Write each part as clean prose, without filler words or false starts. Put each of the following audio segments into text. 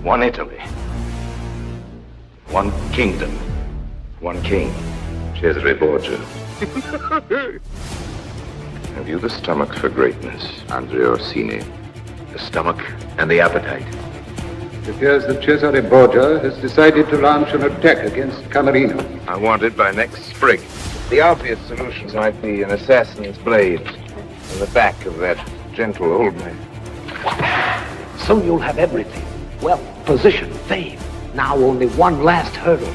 One Italy. One kingdom. One king. Cesare Borgia. Have you the stomach for greatness, Andrea Orsini? The stomach and the appetite. It appears that Cesare Borgia has decided to launch an attack against Camerino. I want it by next spring. The obvious solutions might be an assassin's blade in the back of that gentle old man. Soon you'll have everything. Wealth, position, fame. Now only one last hurdle.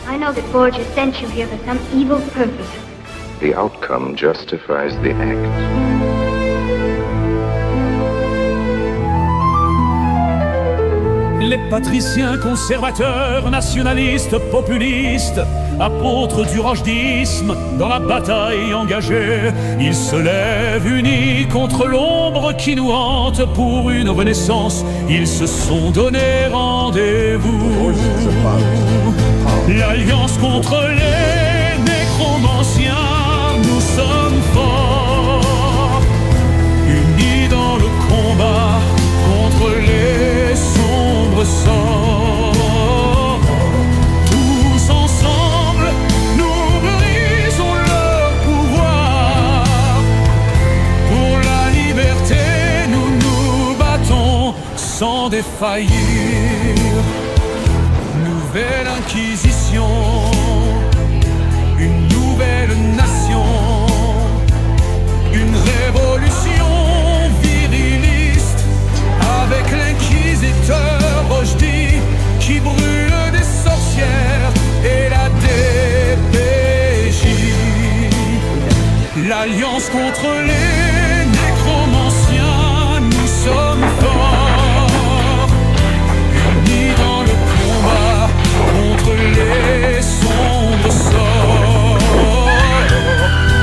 I know that Borgia sent you here for some evil purpose. The outcome justifies the act. Les patriciens conservateurs, nationalistes, populistes, apôtres du rochdisme, dans la bataille engagée, ils se lèvent unis contre l'ombre qui nous hante pour une renaissance. Ils se sont donné rendez-vous. L'alliance contre les nécromanciens, nous sommes forts, unis dans le combat contre les sombres sorts. Tous ensemble, nous brisons leur pouvoir. Pour la liberté, nous nous battons sans défaillir. Nouvelle inquisition, une nouvelle nation, une révolution viriliste avec l'inquisiteur Rochdy qui brûle des sorcières et la DPJ. L'alliance contre les nécromanciens, nous sommes forts, unis dans le combat contre les sombres sorts.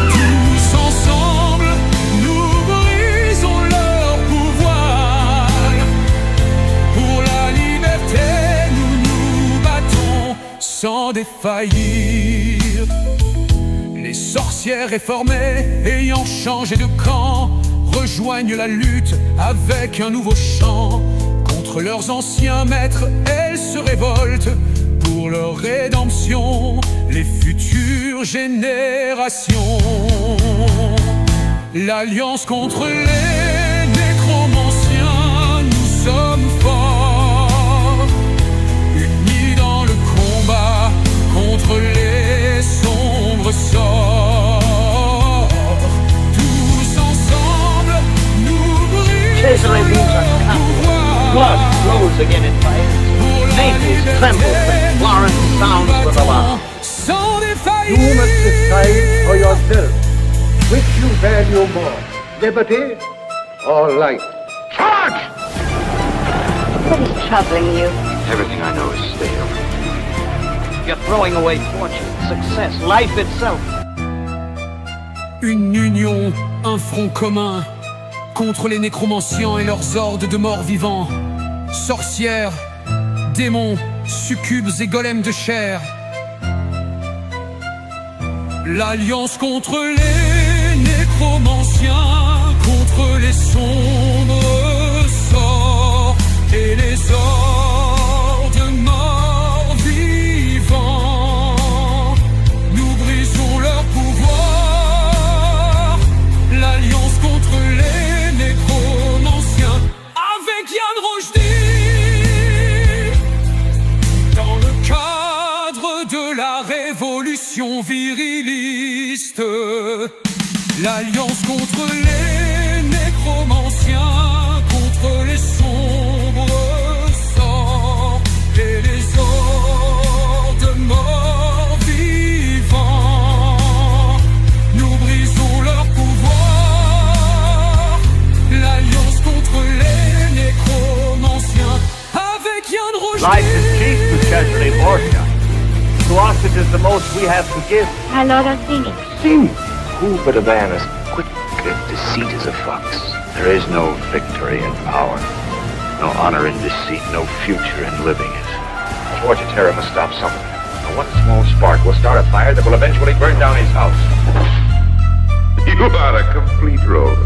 Tous ensemble, nous brisons leur pouvoir. Pour la liberté, nous nous battons sans défaillir. Les sorcières réformées, ayant changé de camp, rejoignent la lutte avec un nouveau chant. Contre leurs anciens maîtres, elles se révoltent pour leur rédemption, les futures générations. L'alliance contre les nécromanciens, nous sommes forts, unis dans le combat contre les sombres sorts. Tous ensemble, nous brisons leur pouvoir. Blood flows again in fire. Naples trembles when Florence sounds with alarm. You must decide for yourself which you value more, liberty or life. Charge! What is troubling you? Everything I know is stale. You're throwing away fortune, success, life itself. Une union, un front commun contre les nécromanciens et leurs hordes de morts vivants. Sorcières, démons, succubes et golems de chair. L'alliance contre les nécromanciens, contre les sombres sorts et les hordes morts vivants. Nous brisons leur pouvoir. L'alliance contre les nécromanciens avec Yann Rochdy. Dans le cadre de la révolution viriliste, l'alliance contre les nécromanciens, contre les sombres sorts et les hordes morts vivants. Nous brisons leur pouvoir. L'alliance contre les nécromanciens avec Yann Rochdy. Life is cheap to Cesare Borgia. To us it is the most we have to give. My Lord Orsini. See, Who but a man as quick at deceit as a fox? There is no victory in power, no honor in deceit, no future in living it. Borgia Terra must stop something. And one small spark will start a fire that will eventually burn down his house. You are a complete rogue.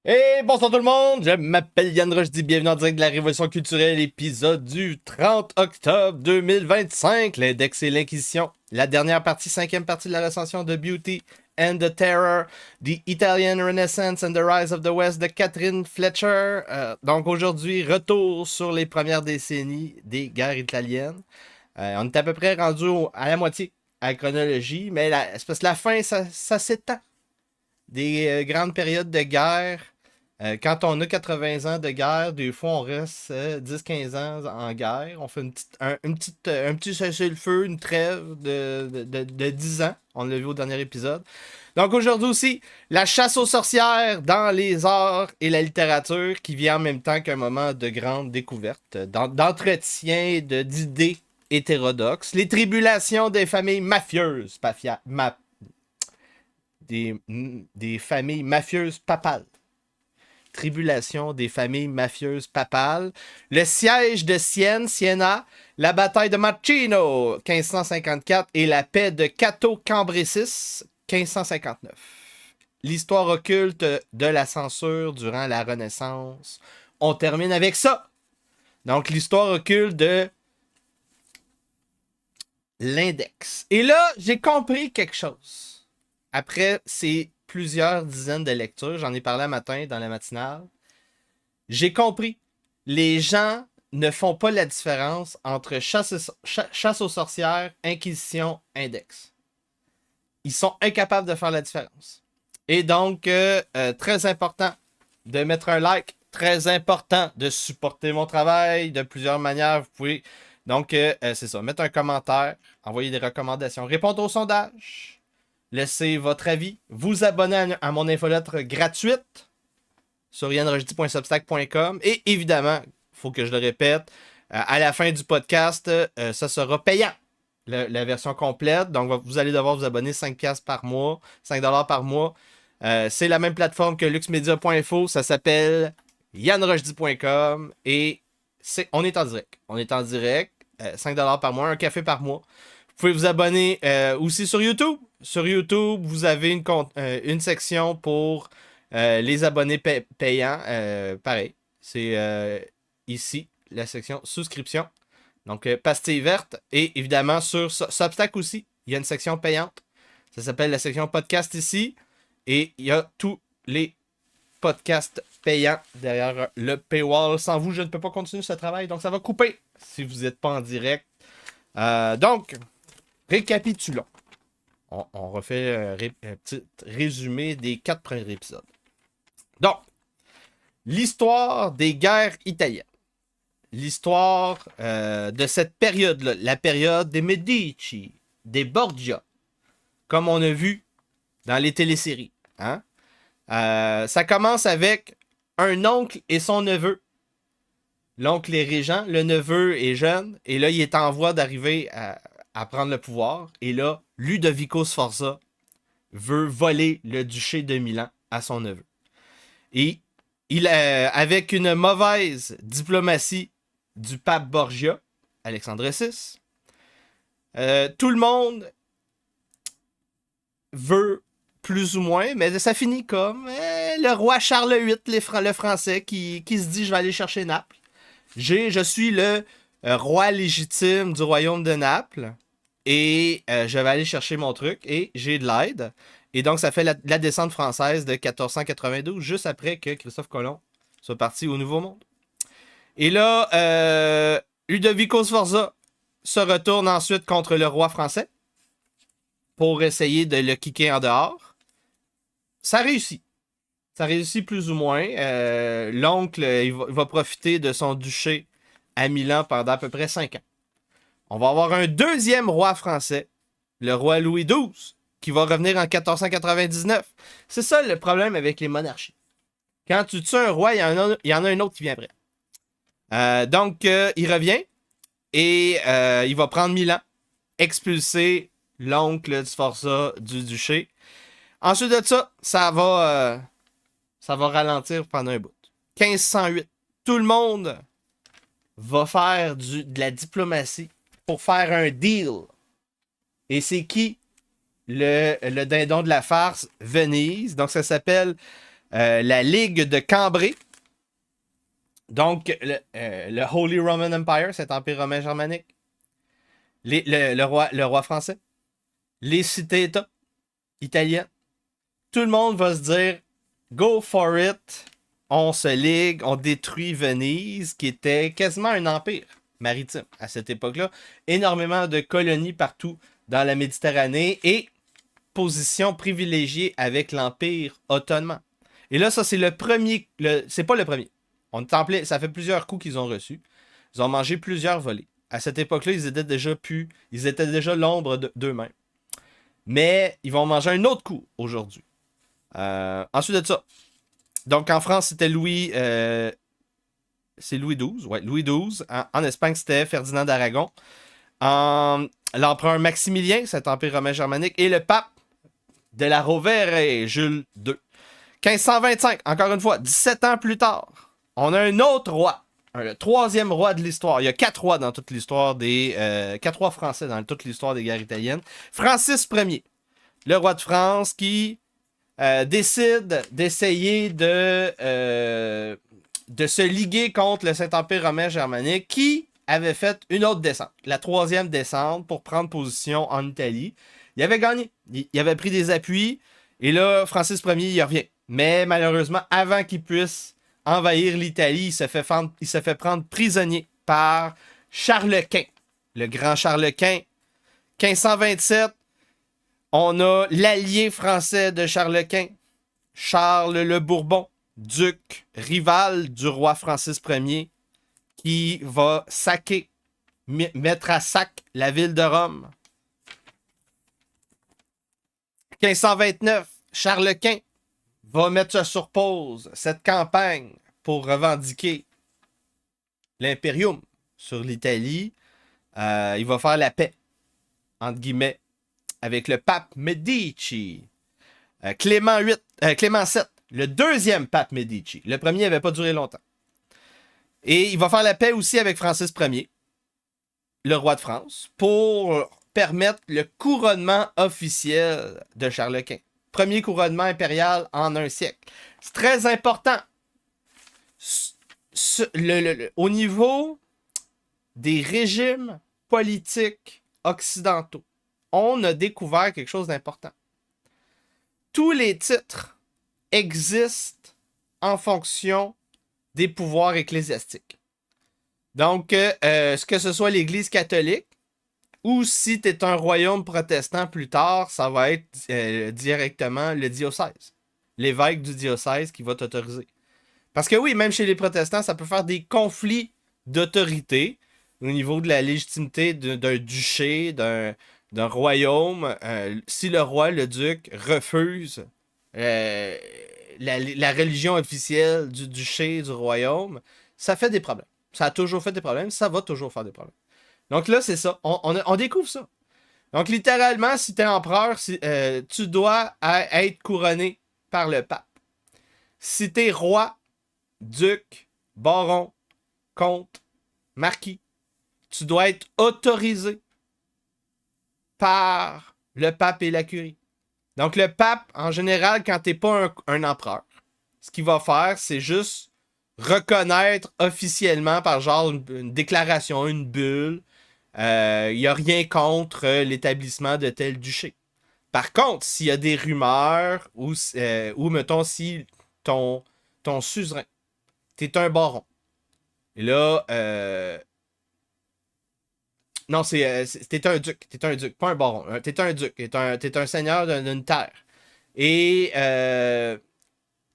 Et bonsoir tout le monde, je m'appelle Yann Roche, bienvenue en direct de la Révolution culturelle, épisode du 30 octobre 2025, l'Index et l'Inquisition, la dernière partie, 5e partie de la recension de Beauty and the Terror, The Italian Renaissance and the Rise of the West de Catherine Fletcher. Donc aujourd'hui, retour sur les premières décennies des guerres italiennes. On est à peu près rendu à la moitié à la chronologie, mais c'est parce que la fin, ça s'étend. Des grandes périodes de guerre. Quand on a 80 ans de guerre, des fois on reste 10-15 ans en guerre. On fait un petit cessez-le-feu, une trêve de 10 ans. On l'a vu au dernier épisode. Donc aujourd'hui aussi, la chasse aux sorcières dans les arts et la littérature qui vient en même temps qu'un moment de grande découverte, d'entretien d'idées hétérodoxes. Les tribulations des familles mafieuses. Des familles mafieuses papales. Tribulation des familles mafieuses papales, le siège de Siena, la bataille de Marcino, 1554, et la paix de Cato Cambrésis, 1559. L'histoire occulte de la censure durant la Renaissance. On termine avec ça. Donc, l'histoire occulte de l'index. Et là, j'ai compris quelque chose. Après ces plusieurs dizaines de lectures, j'en ai parlé un matin dans la matinale, j'ai compris. Les gens ne font pas la différence entre chasse aux sorcières, inquisition, index. Ils sont incapables de faire la différence. Et donc, très important de mettre un like, très important de supporter mon travail de plusieurs manières. Vous pouvez, donc, c'est ça, mettre un commentaire, envoyer des recommandations, répondre au sondage, laissez votre avis, vous abonner à mon infolettre gratuite sur yanrojdi.substack.com et évidemment, il faut que je le répète, à la fin du podcast, ça sera payant, la version complète. Donc, vous allez devoir vous abonner 5$ par mois, 5$ par mois. C'est la même plateforme que luxmedia.info, ça s'appelle yanrojdi.com et on est en direct. On est en direct, 5$ par mois, un café par mois. Vous pouvez vous abonner aussi sur YouTube. Sur YouTube, vous avez une section pour les abonnés payants. Pareil, c'est ici, la section souscription. Donc, pastille verte. Et évidemment, sur Substack aussi, il y a une section payante. Ça s'appelle la section podcast ici. Et il y a tous les podcasts payants derrière le paywall. Sans vous, je ne peux pas continuer ce travail. Donc, ça va couper si vous n'êtes pas en direct. Donc, récapitulons. On refait un petit résumé des 4 premiers épisodes. Donc, l'histoire des guerres italiennes. L'histoire de cette période-là. La période des Medici, des Borgia. Comme on a vu dans les téléséries. Hein? Ça commence avec un oncle et son neveu. L'oncle est régent, le neveu est jeune. Et là, il est en voie d'arriver à prendre le pouvoir. Et là, Ludovico Sforza veut voler le duché de Milan à son neveu. Et avec une mauvaise diplomatie du pape Borgia, Alexandre VI, tout le monde veut plus ou moins, mais ça finit comme le roi Charles VIII, le français, qui se dit « je vais aller chercher Naples ». Je suis le roi légitime du royaume de Naples. Et je vais aller chercher mon truc et j'ai de l'aide. Et donc, ça fait la descente française de 1492, juste après que Christophe Colomb soit parti au Nouveau Monde. Et là, Ludovico Sforza se retourne ensuite contre le roi français pour essayer de le kicker en dehors. Ça réussit. Ça réussit plus ou moins. L'oncle, il va profiter de son duché à Milan pendant à peu près 5 ans. On va avoir un deuxième roi français, le roi Louis XII, qui va revenir en 1499. C'est ça le problème avec les monarchies. Quand tu tues un roi, il y en a un autre qui vient après. Donc, il revient et il va prendre Milan, expulser l'oncle de Sforza du duché. Ensuite de ça, ça va ralentir pendant un bout. 1508, tout le monde va faire de la diplomatie pour faire un deal. Et c'est qui le dindon de la farce? Venise. Donc ça s'appelle la Ligue de Cambrai. Donc, le Holy Roman Empire, cet empire romain germanique. Le roi français. Les cités-États italiennes. Tout le monde va se dire go for it. On se ligue, on détruit Venise, qui était quasiment un empire maritime à cette époque-là. Énormément de colonies partout dans la Méditerranée et position privilégiée avec l'Empire ottoman. Et là, ça, c'est le premier. C'est pas le premier. Ça fait plusieurs coups qu'ils ont reçus. Ils ont mangé plusieurs volées. À cette époque-là, ils étaient déjà l'ombre d'eux-mêmes. Mais ils vont manger un autre coup aujourd'hui. Ensuite de ça. Donc en France, c'était Louis. C'est Louis XII. Ouais, Louis XII. En Espagne, c'était Ferdinand d'Aragon. L'empereur Maximilien, cet empire romain germanique. Et le pape de la Rovere, Jules II. 1525, encore une fois, 17 ans plus tard. On a un autre roi. Le troisième roi de l'histoire. Il y a 4 rois dans toute l'histoire des... 4 rois français dans toute l'histoire des guerres italiennes. Francis Ier. Le roi de France qui décide d'essayer de se liguer contre le Saint-Empire romain germanique qui avait fait une autre descente. La 3e descente pour prendre position en Italie. Il avait gagné. Il avait pris des appuis. Et là, Francis Ier, il revient. Mais malheureusement, avant qu'il puisse envahir l'Italie, il se fait prendre prisonnier par Charles Quint. Le grand Charles Quint. 1527, on a l'allié français de Charles Quint, Charles le Bourbon, duc rival du roi Francis Ier, qui va mettre à sac la ville de Rome. 1529, Charles Quint va mettre sur pause cette campagne pour revendiquer l'impérium sur l'Italie. Il va faire la paix, entre guillemets, avec le pape Medici. Clément VII, le deuxième pape Medici. Le premier n'avait pas duré longtemps. Et il va faire la paix aussi avec Francis Ier, le roi de France, pour permettre le couronnement officiel de Charles Quint. Premier couronnement impérial en un siècle. C'est très important. Au niveau des régimes politiques occidentaux, on a découvert quelque chose d'important. Tous les titres existent en fonction des pouvoirs ecclésiastiques. Donc, que ce soit l'Église catholique, ou si tu es un royaume protestant plus tard, ça va être directement le diocèse. L'évêque du diocèse qui va t'autoriser. Parce que oui, même chez les protestants, ça peut faire des conflits d'autorité au niveau de la légitimité d'un duché, d'un royaume. Si le roi, le duc, refuse la religion officielle du duché, du royaume, ça fait des problèmes. Ça a toujours fait des problèmes, ça va toujours faire des problèmes. Donc là, c'est ça. On découvre ça. Donc littéralement, si tu es empereur, tu dois être couronné par le pape. Si tu es roi, duc, baron, comte, marquis, tu dois être autorisé par le pape et la curie. Donc le pape, en général, quand tu n'es pas un empereur, ce qu'il va faire, c'est juste reconnaître officiellement par genre une déclaration, une bulle. Il n'y a rien contre l'établissement de tel duché. Par contre, s'il y a des rumeurs ou mettons, si ton suzerain, t'es un baron. Et là, non, t'es un duc, pas un baron. T'es un duc, t'es un seigneur d'une terre. Et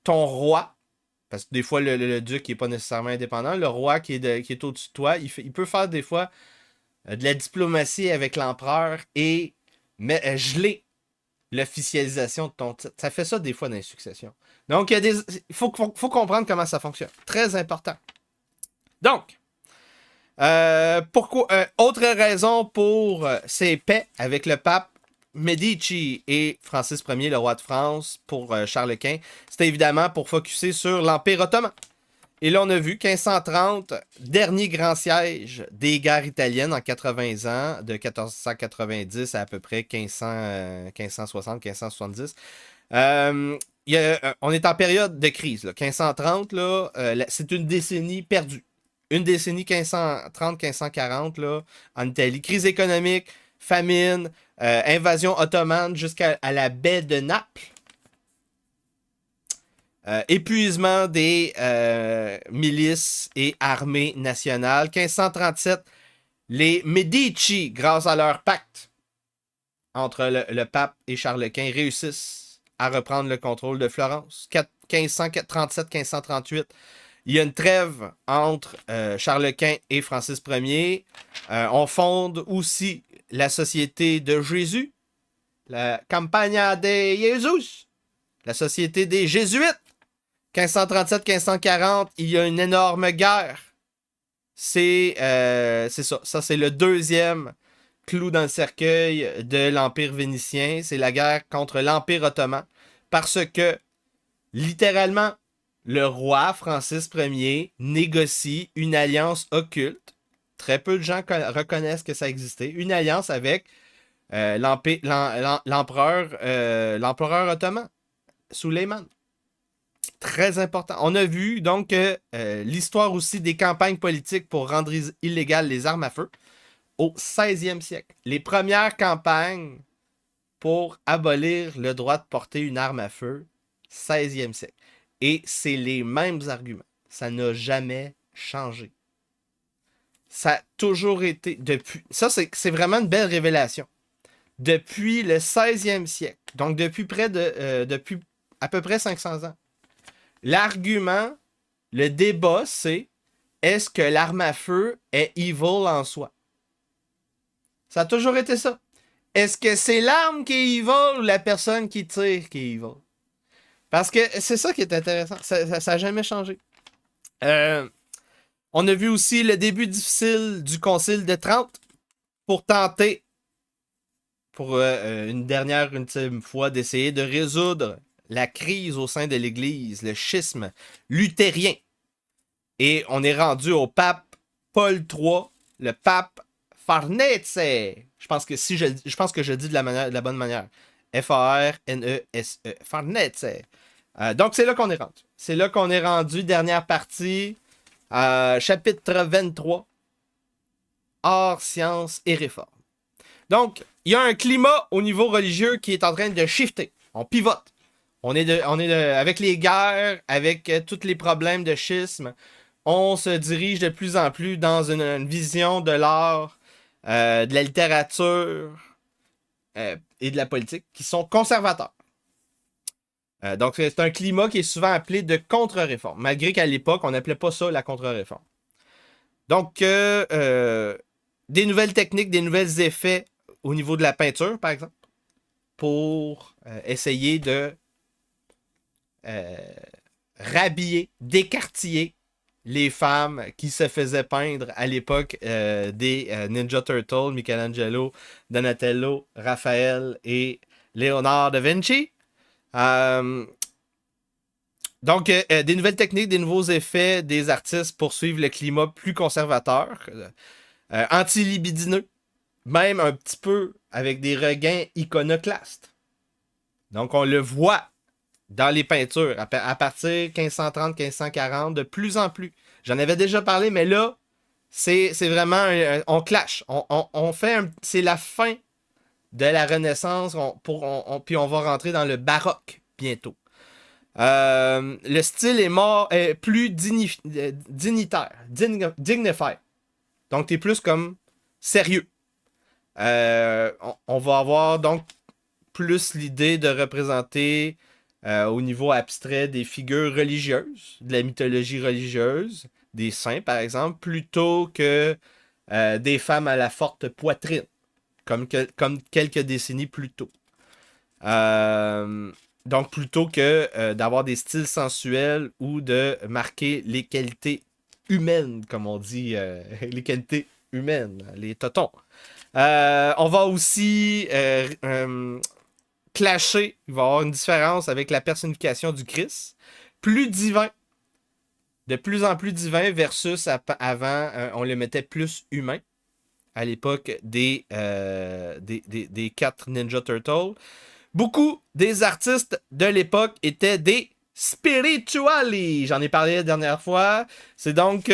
ton roi, parce que des fois, le duc n'est pas nécessairement indépendant, le roi qui est au-dessus de toi, il peut faire des fois de la diplomatie avec l'empereur et geler l'officialisation de ton titre. Ça fait ça des fois dans les successions. Donc, il faut comprendre comment ça fonctionne. Très important. Donc, autre raison pour ces paix avec le pape Medici et Francis Ier, le roi de France, pour Charles Quint, c'était évidemment pour focusser sur l'Empire ottoman. Et là, on a vu 1530, dernier grand siège des guerres italiennes en 80 ans, de 1490 à peu près 1560-1570. on est en période de crise. Là. 1530, là, c'est une décennie perdue. Une décennie 1530-1540 là, en Italie. Crise économique, famine, invasion ottomane jusqu'à la baie de Naples. Épuisement des milices et armées nationales. 1537, les Médici, grâce à leur pacte entre le pape et Charles Quint, réussissent à reprendre le contrôle de Florence. 1537-1538, il y a une trêve entre Charles Quint et Francis Ier. On fonde aussi la Société de Jésus, la Campagna de Jesus, la Société des Jésuites. 1537-1540, il y a une énorme guerre. C'est ça. Ça, c'est le deuxième clou dans le cercueil de l'Empire vénitien. C'est la guerre contre l'Empire ottoman. Parce que, littéralement, le roi Francis Ier négocie une alliance occulte. Très peu de gens reconnaissent que ça existait. Une alliance avec l'empereur ottoman, Suleiman. Très important. On a vu donc l'histoire aussi des campagnes politiques pour rendre illégales les armes à feu au 16e siècle. Les premières campagnes pour abolir le droit de porter une arme à feu, 16e siècle. Et c'est les mêmes arguments. Ça n'a jamais changé. Ça a toujours été depuis. Ça, c'est vraiment une belle révélation. Depuis le 16e siècle, donc depuis depuis à peu près 500 ans, l'argument, le débat, c'est est-ce que l'arme à feu est evil en soi? Ça a toujours été ça. Est-ce que c'est l'arme qui est evil ou la personne qui tire qui est evil? Parce que c'est ça qui est intéressant. Ça n'a jamais changé. On a vu aussi le début difficile du Concile de Trente pour tenter, pour une ultime fois, d'essayer de résoudre la crise au sein de l'Église, le schisme luthérien. Et on est rendu au pape Paul III, le pape Farnese. Je pense que je dis de la bonne manière. F-A-R-N-E-S-E. Farnese. Donc c'est là qu'on est rendu. C'est là qu'on est rendu, dernière partie, chapitre 23, Art, sciences et réforme. Donc, il y a un climat au niveau religieux qui est en train de shifter. On pivote. On est avec les guerres, avec tous les problèmes de schisme, on se dirige de plus en plus dans une vision de l'art, de la littérature et de la politique qui sont conservateurs. Donc, c'est un climat qui est souvent appelé de contre-réforme, malgré qu'à l'époque, on n'appelait pas ça la contre-réforme. Donc, des nouvelles techniques, des nouveaux effets au niveau de la peinture, par exemple, pour essayer de rhabiller, d'écartiller les femmes qui se faisaient peindre à l'époque des Ninja Turtles, Michelangelo, Donatello, Raphaël et Léonard da Vinci. Donc, des nouvelles techniques, des nouveaux effets des artistes pour suivre le climat plus conservateur, anti-libidineux, même un petit peu avec des regains iconoclastes. Donc, on le voit dans les peintures, à partir 1530-1540, de plus en plus. J'en avais déjà parlé, mais là, c'est vraiment... on clash. On fait c'est la fin de la Renaissance, puis on va rentrer dans le baroque bientôt. Le style est plus dignitaire, dignified. Donc, t'es plus comme sérieux. On va avoir donc plus l'idée de représenter au niveau abstrait des figures religieuses, de la mythologie religieuse, des saints par exemple, plutôt que des femmes à la forte poitrine, comme quelques décennies plus tôt. Donc plutôt que d'avoir des styles sensuels ou de marquer les qualités humaines, comme on dit, les qualités humaines, les totons. On va aussi clasher, il va y avoir une différence avec la personnification du Christ, plus divin, de plus en plus divin versus avant, on le mettait plus humain à l'époque des 4 Ninja Turtles. Beaucoup des artistes de l'époque étaient des spirituali. J'en ai parlé la dernière fois. C'est donc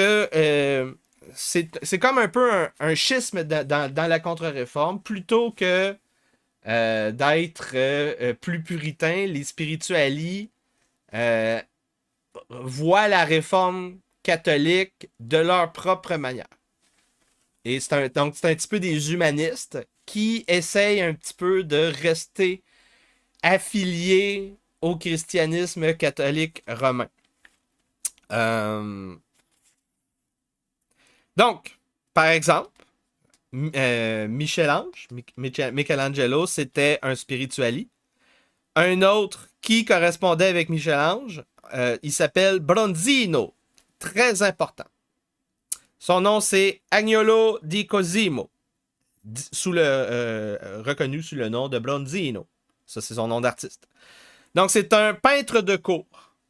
c'est comme un peu un schisme dans la contre-réforme. Plutôt que d'être plus puritain, les spirituali voient la réforme catholique de leur propre manière. Et donc c'est un petit peu des humanistes qui essayent un petit peu de rester affiliés au christianisme catholique romain. Donc, par exemple, Michelangelo, c'était un spirituali. Un autre qui correspondait avec Michel-Ange, il s'appelle Bronzino. Très important. Son nom, c'est Agnolo di Cosimo, reconnu sous le nom de Bronzino. Ça, c'est son nom d'artiste. Donc, c'est un peintre de cour.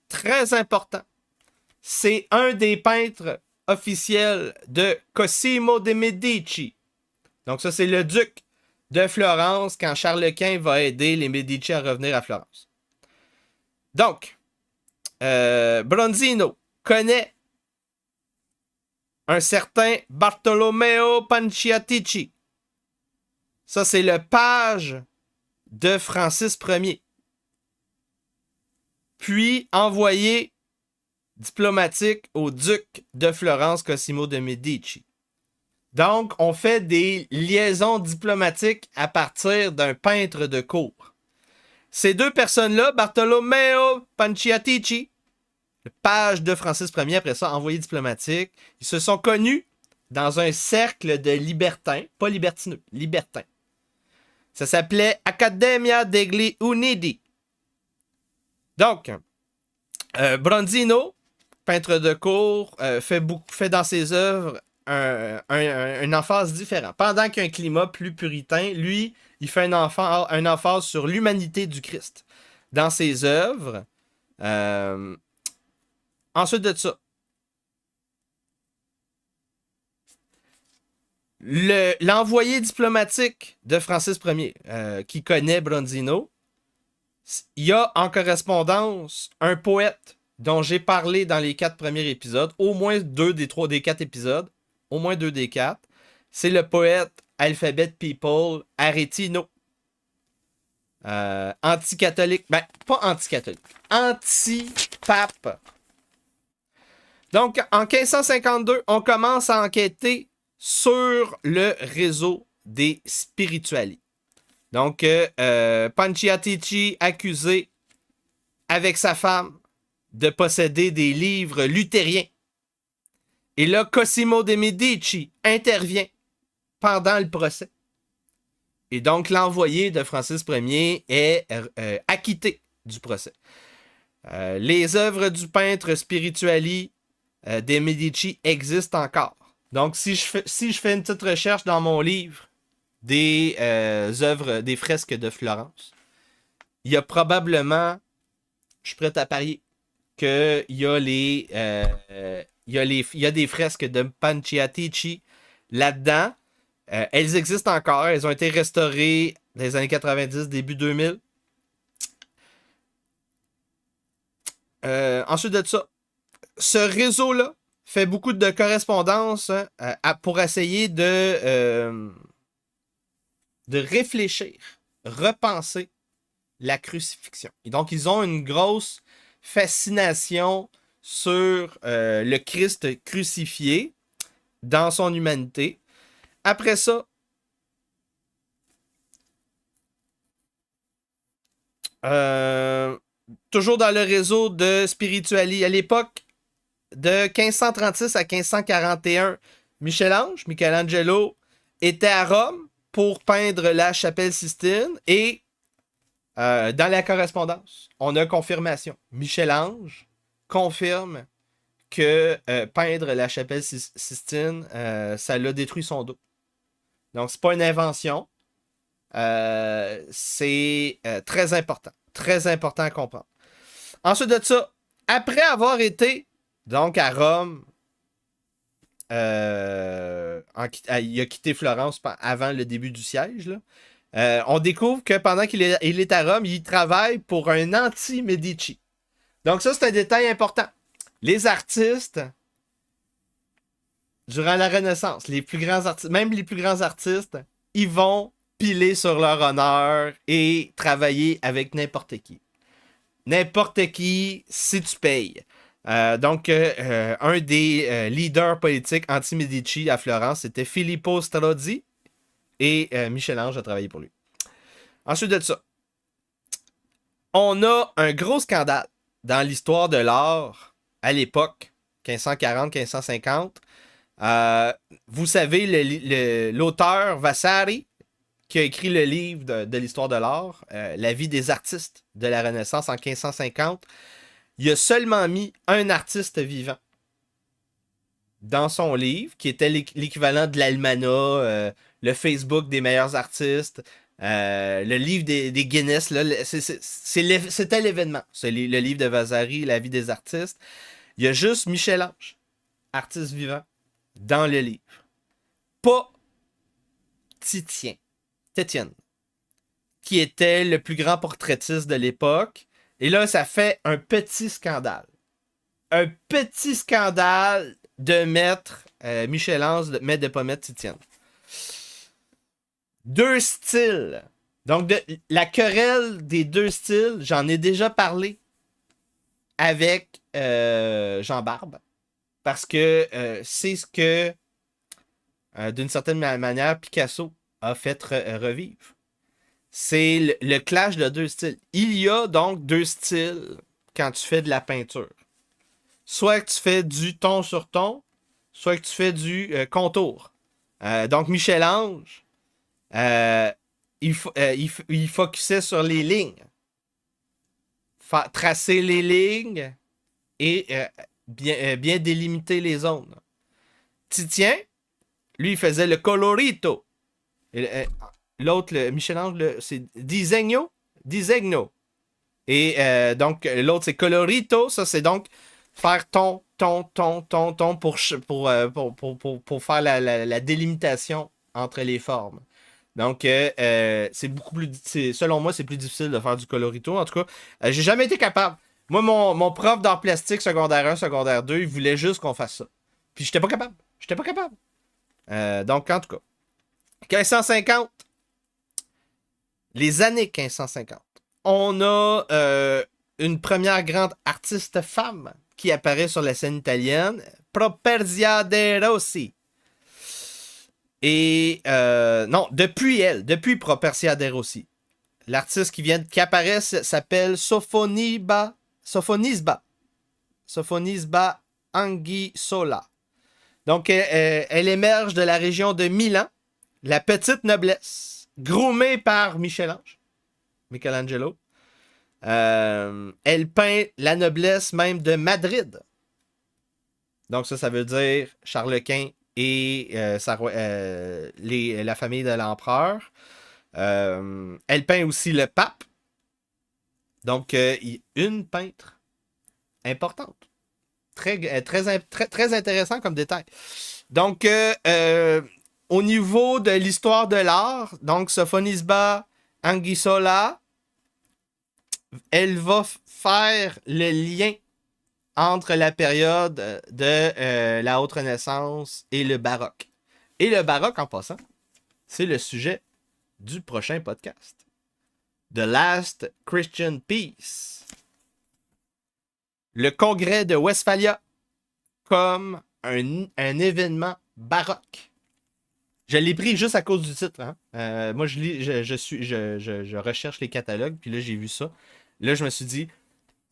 Très important. C'est un des peintres officiels de Cosimo de Medici. Donc, ça, c'est le duc de Florence quand Charles Quint va aider les Medici à revenir à Florence. Donc, Bronzino connaît un certain Bartolomeo Panciatici. Ça, c'est le page de Francis Ier. Puis envoyé diplomatique au duc de Florence Cosimo de Medici. Donc, on fait des liaisons diplomatiques à partir d'un peintre de cour. Ces deux personnes-là, Bartolomeo Panciatici, le page de Francis Ier, après ça, envoyé diplomatique, ils se sont connus dans un cercle de libertins, pas libertineux, libertins. Ça s'appelait Accademia degli Unidi. Donc, Bronzino, peintre de cour, fait dans ses œuvres un emphase différent. Pendant qu'il y a un climat plus puritain, lui, il fait un emphase sur l'humanité du Christ. Dans ses œuvres, ensuite de ça, l'envoyé diplomatique de Francis Ier, qui connaît Bronzino, il y a en correspondance un poète dont j'ai parlé dans les 4 premiers épisodes, au moins 2 des 4 épisodes, au moins 2 des 4. C'est le poète Alphabet People Aretino. Anti-catholique, ben pas anti-catholique, anti-pape. Donc, en 1552, on commence à enquêter sur le réseau des spirituali. Donc, Panciatici accusé avec sa femme de posséder des livres luthériens. Et là, Cosimo de Medici intervient pendant le procès. Et donc, l'envoyé de Francis Ier est acquitté du procès. Les œuvres du peintre spirituali des Medici existent encore. Donc, si je fais une petite recherche dans mon livre des œuvres, des fresques de Florence, il y a probablement, je suis prêt à parier, qu'il y a il y a des fresques de Panciatici là-dedans. Elles existent encore. Elles ont été restaurées dans les années 90, début 2000. Ensuite de ça, ce réseau-là fait beaucoup de correspondances pour essayer de réfléchir, repenser la crucifixion. Et donc, ils ont une grosse fascination sur le Christ crucifié dans son humanité. Après ça, toujours dans le réseau de spirituali, à l'époque de 1536 à 1541, Michelangelo était à Rome pour peindre la chapelle Sistine et dans la correspondance, on a confirmation. Michel-Ange confirme que peindre la chapelle Sistine, ça l'a détruit son dos. Donc, c'est pas une invention. C'est très important. Très important à comprendre. Ensuite de ça, après avoir été donc à Rome, il a quitté Florence avant le début du siège, là. On découvre que pendant qu'il est à Rome, il travaille pour un anti-Medici. Donc ça, c'est un détail important. Les artistes, durant la Renaissance, les plus grands artistes, même les plus grands artistes, ils vont piler sur leur honneur et travailler avec n'importe qui. N'importe qui, si tu payes. Donc, un des leaders politiques anti-Medici à Florence, c'était Filippo Strozzi. Et Michel-Ange a travaillé pour lui. Ensuite de ça, on a un gros scandale dans l'histoire de l'art à l'époque, 1540-1550. Vous savez, l'auteur Vasari, qui a écrit le livre de l'histoire de l'art, La vie des artistes de la Renaissance en 1550, il a seulement mis un artiste vivant dans son livre, qui était l'équivalent de l'Almanach, le Facebook des meilleurs artistes, le livre des Guinness. Là, c'était l'événement. C'est le livre de Vasari, La vie des artistes. Il y a juste Michel-Ange, artiste vivant, dans le livre. Pas Titian, qui était le plus grand portraitiste de l'époque. Et là, ça fait un petit scandale. Un petit scandale de mettre Michel-Ange, mais de ne pas mettre Titian. Deux styles. Donc, la querelle des deux styles, j'en ai déjà parlé avec Jean Barbe. Parce que c'est ce que, d'une certaine manière, Picasso a fait revivre. C'est le clash de deux styles. Il y a donc deux styles quand tu fais de la peinture. Soit que tu fais du ton sur ton, soit que tu fais du contour. Donc, Michel-Ange, il focusait sur les lignes. Tracer les lignes et bien délimiter les zones. Titien, lui, il faisait le colorito. L'autre, Michel-Ange, c'est disegno. Et donc, l'autre, c'est colorito. Ça, c'est donc faire ton pour faire la délimitation entre les formes. Donc, c'est beaucoup plus... selon moi, c'est plus difficile de faire du colorito. En tout cas, j'ai jamais été capable. Moi, mon prof d'art plastique, secondaire 1, secondaire 2, il voulait juste qu'on fasse ça. Puis, j'étais pas capable. Donc, en tout cas, 1550. Les années 1550. On a une première grande artiste femme qui apparaît sur la scène italienne, Properzia de Rossi. Et depuis Properzia de Rossi. L'artiste qui apparaît s'appelle Sofonisba Anguissola. Donc, elle émerge de la région de Milan, la petite noblesse, groomée par Michelangelo. Elle peint la noblesse même de Madrid. Donc ça veut dire Charles Quint et la famille de l'empereur. Elle peint aussi le pape. Donc une peintre importante. Très intéressant comme détail. Donc au niveau de l'histoire de l'art, donc Sofonisba Anguissola, elle va faire le lien entre la période de la Haute Renaissance et le baroque. Et le baroque, en passant, c'est le sujet du prochain podcast. The Last Christian Peace. Le congrès de Westphalia comme un événement baroque. Je l'ai pris juste à cause du titre. Hein? Moi, je recherche les catalogues, puis là, j'ai vu ça. Là, je me suis dit,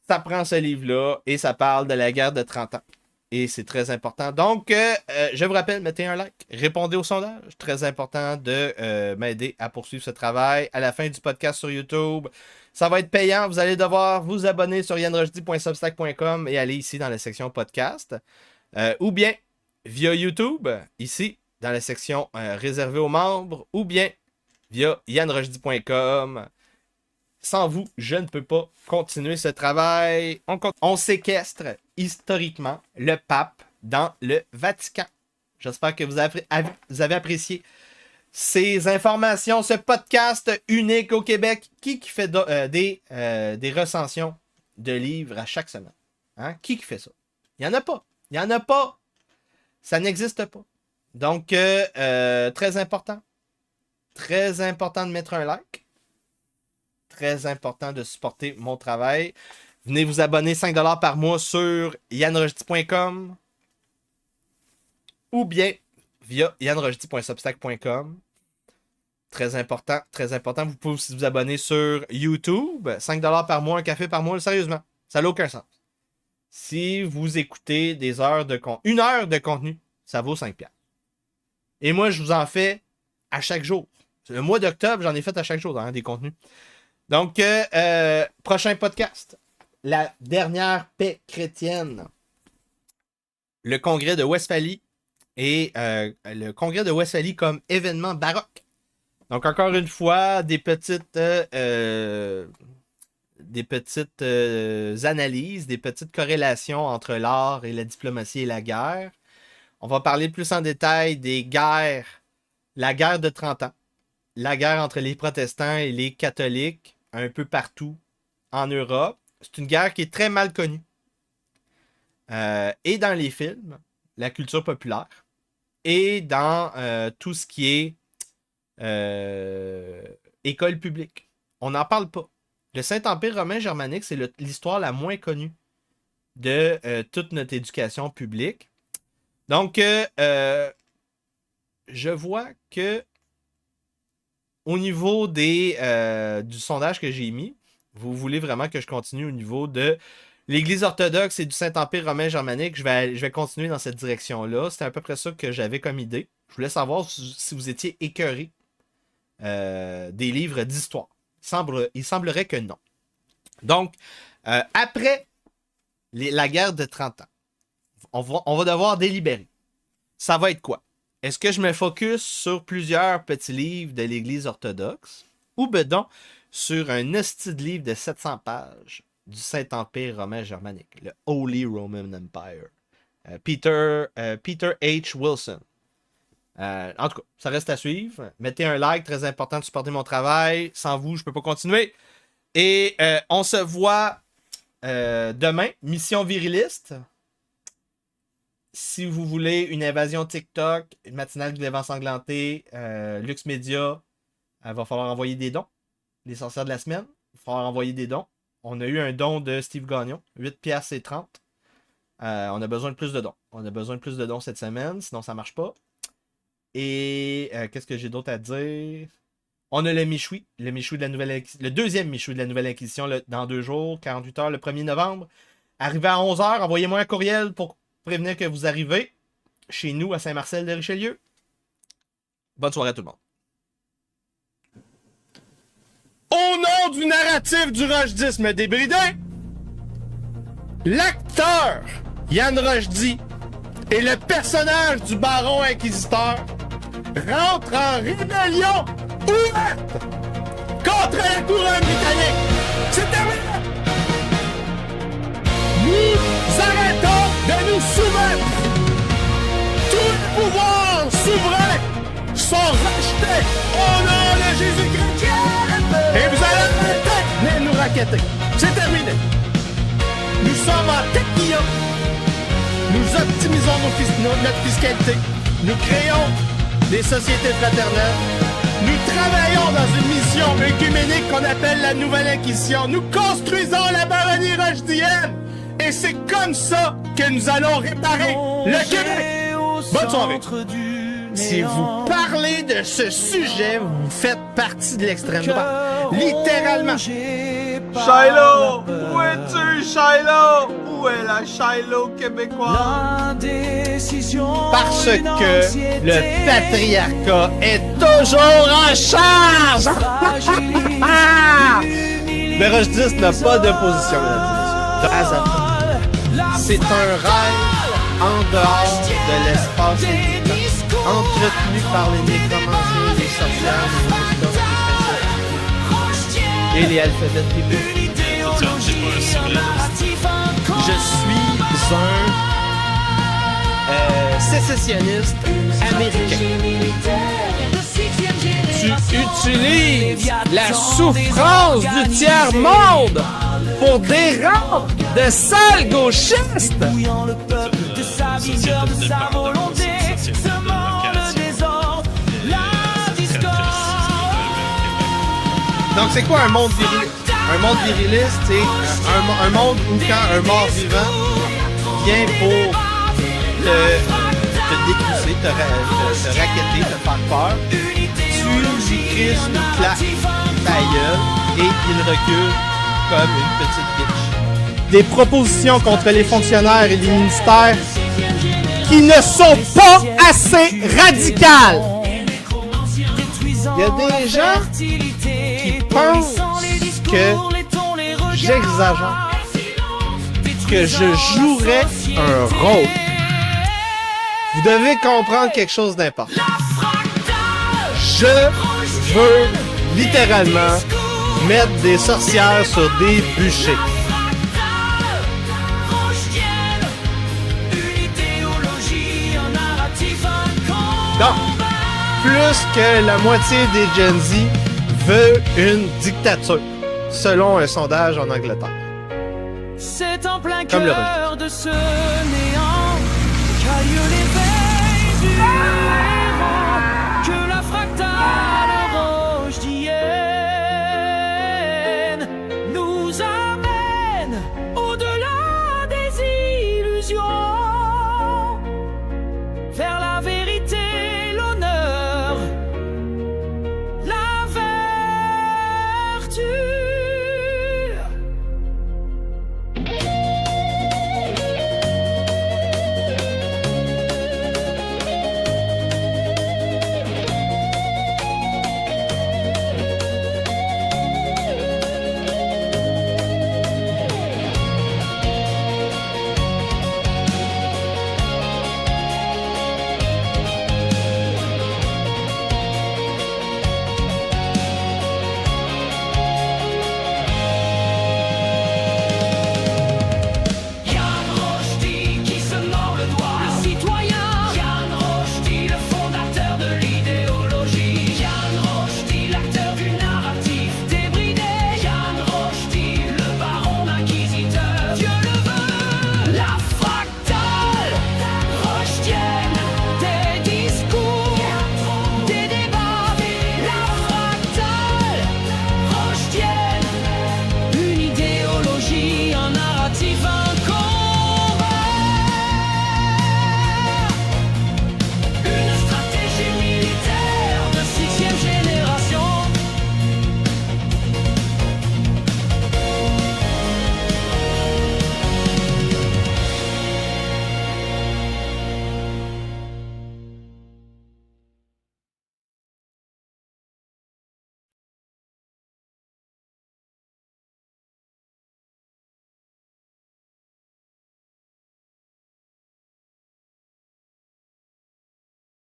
ça prend ce livre-là et ça parle de la guerre de 30 ans. Et c'est très important. Donc, je vous rappelle, mettez un like, répondez au sondage. Très important de m'aider à poursuivre ce travail. À la fin du podcast sur YouTube, ça va être payant. Vous allez devoir vous abonner sur yanrochdy.substack.com et aller ici dans la section podcast. Ou bien via YouTube, ici, dans la section réservée aux membres, ou bien via yanrochdy.com. Sans vous, je ne peux pas continuer ce travail. On séquestre historiquement le pape dans le Vatican. J'espère que vous avez apprécié ces informations, ce podcast unique au Québec. Qui fait des recensions de livres à chaque semaine? Hein? Qui fait ça? Il n'y en a pas. Il n'y en a pas. Ça n'existe pas. Donc, très important. Très important de mettre un like. Très important de supporter mon travail. Venez vous abonner 5$ par mois sur yanrojdi.com ou bien via yanrojdi.substack.com. Très important, très important. Vous pouvez aussi vous abonner sur YouTube. 5$ par mois, un café par mois. Sérieusement, ça n'a aucun sens. Si vous écoutez une heure de contenu, ça vaut 5$. Et moi, je vous en fais à chaque jour. Le mois d'octobre, j'en ai fait à chaque jour des contenus. Donc, prochain podcast. La dernière paix chrétienne. Le congrès de Westphalie et le congrès de Westphalie comme événement baroque. Donc, encore une fois, des petites analyses, des petites corrélations entre l'art et la diplomatie et la guerre. On va parler plus en détail des guerres, la guerre de 30 ans, la guerre entre les protestants et les catholiques, un peu partout en Europe. C'est une guerre qui est très mal connue. Et dans les films, la culture populaire, et dans tout ce qui est école publique. On n'en parle pas. Le Saint-Empire romain germanique, c'est l'histoire la moins connue de toute notre éducation publique. Donc, je vois que au niveau du sondage que j'ai mis, vous voulez vraiment que je continue au niveau de l'Église orthodoxe et du Saint-Empire romain germanique, je vais continuer dans cette direction-là. C'était à peu près ça que j'avais comme idée. Je voulais savoir si vous étiez écœurés des livres d'histoire. Il semblerait que non. Donc, après la guerre de 30 ans, on va devoir délibérer. Ça va être quoi? Est-ce que je me focus sur plusieurs petits livres de l'Église orthodoxe ou ben sur un hostie de livre de 700 pages du Saint-Empire romain germanique, le Holy Roman Empire? Peter H. Wilson. En tout cas, ça reste à suivre. Mettez un like, très important de supporter mon travail. Sans vous, je peux pas continuer. Et on se voit demain, Mission Viriliste. Si vous voulez une invasion TikTok, une matinale du Levant Sanglanté, Lux Media, il va falloir envoyer des dons. Les sorcières de la semaine, il va falloir envoyer des dons. On a eu un don de Steve Gagnon, 8,30$. On a besoin de plus de dons. On a besoin de plus de dons cette semaine, sinon ça marche pas. Et qu'est-ce que j'ai d'autre à dire? On a le Michoui, le deuxième Michoui de la Nouvelle Inquisition dans 2 jours, 48 heures, le 1er novembre. Arrivé à 11h, envoyez-moi un courriel pour prévenir que vous arrivez chez nous à Saint-Marcel-de-Richelieu. Bonne soirée à tout le monde. Au nom du narratif du rojdisme débridé, l'acteur Yann Rojdi et le personnage du baron inquisiteur rentrent en rébellion ouverte contre la couronne britannique. C'est terminé! Nous arrêtons de nous soumettre. Tous les pouvoirs souverains sont rachetés au nom de Jésus-Christ. Et vous allez arrêter de nous raqueter. C'est terminé. Nous sommes en taquilla. Nous optimisons notre fiscalité. Nous créons des sociétés fraternelles. Nous travaillons dans une mission œcuménique qu'on appelle la Nouvelle Inquisition. Nous construisons la baronnie rojdienne. Et c'est comme ça que nous allons réparer le Québec. Bonne soirée. Si vous parlez de ce sujet, vous faites partie de l'extrême droite. Littéralement. Shiloh! Où es-tu, Shiloh? Où est la Shiloh québécoise? Parce que le patriarcat est toujours en charge! Le rojdisme n'a pas d'opposition, mesdames et messieurs. C'est un rêve en dehors de l'espace entretenu par les nécromanciens, les sorcières, les princesses et les alphabets tribus. Je suis un sécessionniste américain. tu utilises la souffrance du tiers-monde pour des rampes de sales gauchistes. Donc c'est quoi un monde viriliste? Un monde viriliste, c'est un monde où quand un mort-vivant vient pour te décrisser, te racketter, te faire peur, tu lui crisses une claque ta gueule et il recule comme une petite bitch. Des propositions contre les fonctionnaires et les ministères qui ne sont pas assez radicales. Il y a des gens qui pensent que j'exagère, que je jouerais un rôle. Vous devez comprendre quelque chose d'important. Je veux littéralement mettre des sorcières sur des bûchers. Donc, plus que la moitié des Gen Z veut une dictature, selon un sondage en Angleterre. C'est en plein Comme le cœur de ce néant qu'a lieu l'éveil du